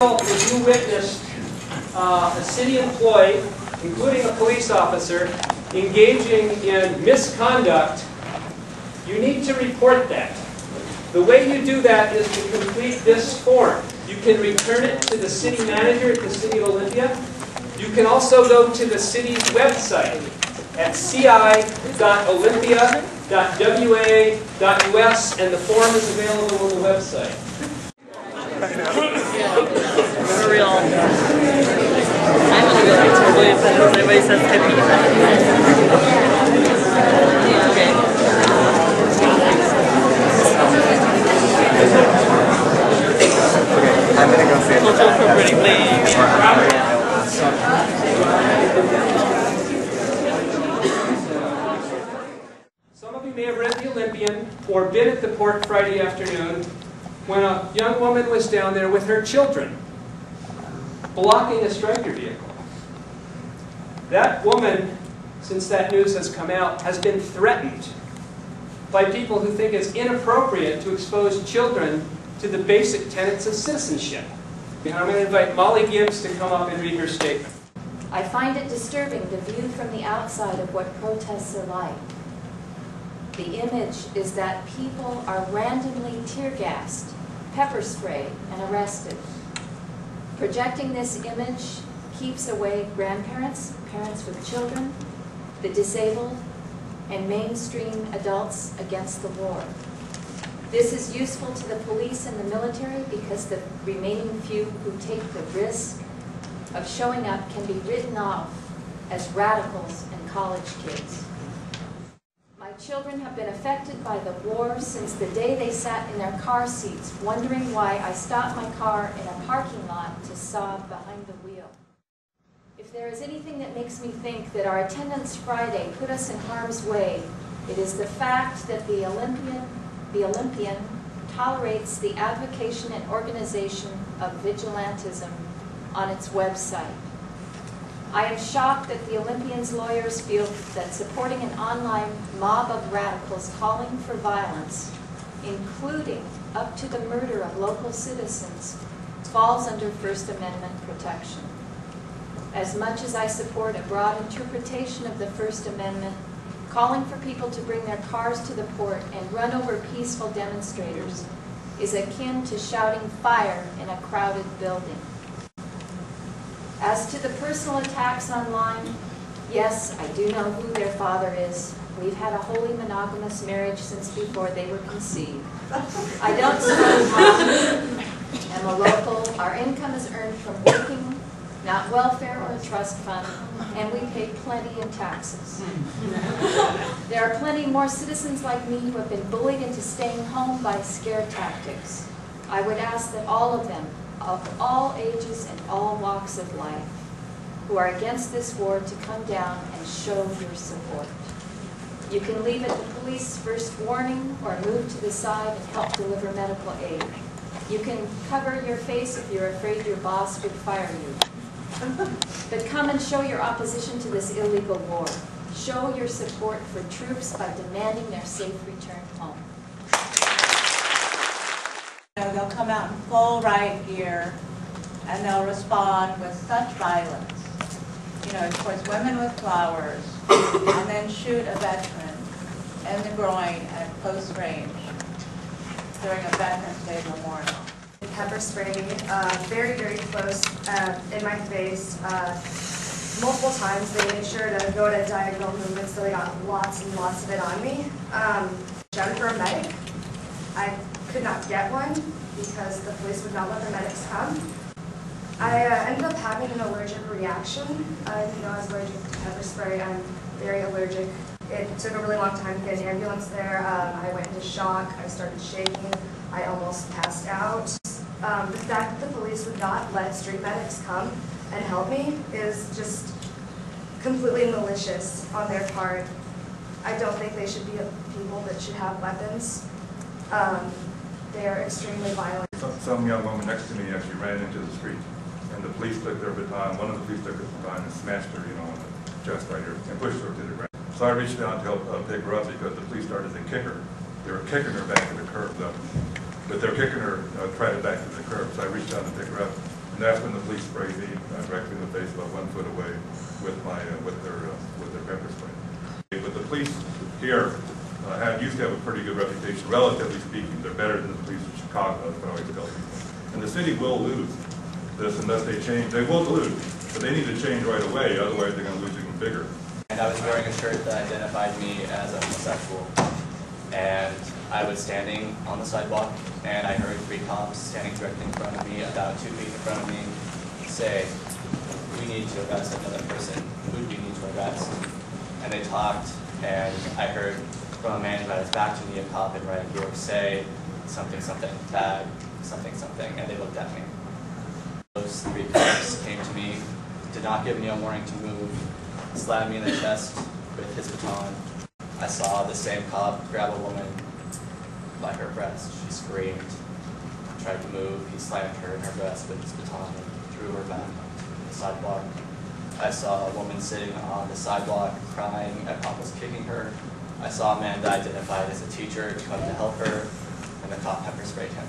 well as you witnessed a city employee, including a police officer, engaging in misconduct, you need to report that. The way you do that is to complete this form. You can return it to the city manager at the City of Olympia. You can also go to the city's website at ci.olympia.wa.us, and the form is available on the website. For real. I'm gonna go totally offended when everybody says hippie. Okay. I'm gonna go see it. Cultural appropriating, please. Some of you may have read the Olympian or been at the port Friday afternoon when a young woman was down there with her children, blocking a striker vehicle. That woman, since that news has come out, has been threatened by people who think it's inappropriate to expose children to the basic tenets of citizenship. And I'm going to invite Molly Gibbs to come up and read her statement. I find it disturbing the view from the outside of what protests are like. The image is that people are randomly tear-gassed, pepper sprayed, and arrested. Projecting this image keeps away grandparents, parents with children, the disabled, and mainstream adults against the war. This is useful to the police and the military because the remaining few who take the risk of showing up can be written off as radicals and college kids. My children have been affected by the war since the day they sat in their car seats, wondering why I stopped my car in a parking lot to sob behind the wheel. If there is anything that makes me think that our attendance Friday put us in harm's way, it is the fact that the Olympian tolerates the advocation and organization of vigilantism on its website. I am shocked that the Olympian's lawyers feel that supporting an online mob of radicals calling for violence, including up to the murder of local citizens, falls under First Amendment protection. As much as I support a broad interpretation of the First Amendment, calling for people to bring their cars to the port and run over peaceful demonstrators is akin to shouting fire in a crowded building. As to the personal attacks online, yes, I do know who their father is. We've had a wholly monogamous marriage since before they were conceived. I don't suppose mom. I'm a local. Our income is earned from working, not welfare or a trust fund, and we pay plenty in taxes. There are plenty more citizens like me who have been bullied into staying home by scare tactics. I would ask that all of them, of all ages and all walks of life, who are against this war to come down and show your support. You can leave at the police first warning or move to the side and help deliver medical aid. You can cover your face if you're afraid your boss would fire you. But come and show your opposition to this illegal war. Show your support for troops by demanding their safe return home. They'll come out in full riot gear and they'll respond with such violence, towards women with flowers, and then shoot a veteran in the groin at close range during a Veterans Day memorial. Pepper spray very, very close in my face. Multiple times they made sure to go to diagonal movements, so they got lots and lots of it on me. Shout for a medic. I could not get one because the police would not let the medics come. I ended up having an allergic reaction. I was allergic to pepper spray. I'm very allergic. It took a really long time to get an ambulance there. I went into shock. I started shaking. I almost passed out. The fact that the police would not let street medics come and help me is just completely malicious on their part. I don't think they should be people that should have weapons. They are extremely violent. Some young woman next to me actually ran into the street, and the police took their baton. One of the police took her baton and smashed her, on the chest right here, and pushed her to the ground. So I reached down to help pick her up because the police started to kick her. They were kicking her back to the curb, though. But they're kicking her, trying to back to the curb. So I reached down to pick her up, and And that's when the police sprayed me directly in the face, about 1 foot away, with their pepper spray. But the police here used to have a pretty good reputation, relatively speaking. They're better than the police of Chicago, that's what I always tell people. And the city will lose this unless they change. They will lose, but they need to change right away, otherwise they're going to lose even bigger. And I was wearing a shirt that identified me as a homosexual. And I was standing on the sidewalk, and I heard 3 cops standing directly in front of me, about 2 feet in front of me, say, "We need to arrest another person. Who do we need to arrest?" And they talked, and I heard from a man who had his back to me, a cop in red gear, say something, something, bad, something, something, and they looked at me. Those 3 cops came to me, did not give me a warning to move, slammed me in the chest with his baton. I saw the same cop grab a woman by her breast. She screamed, tried to move. He slammed her in her breast with his baton and threw her back on the sidewalk. I saw a woman sitting on the sidewalk crying. A cop was kicking her. I saw a man that identified as a teacher come to help her, and the cop pepper sprayed him.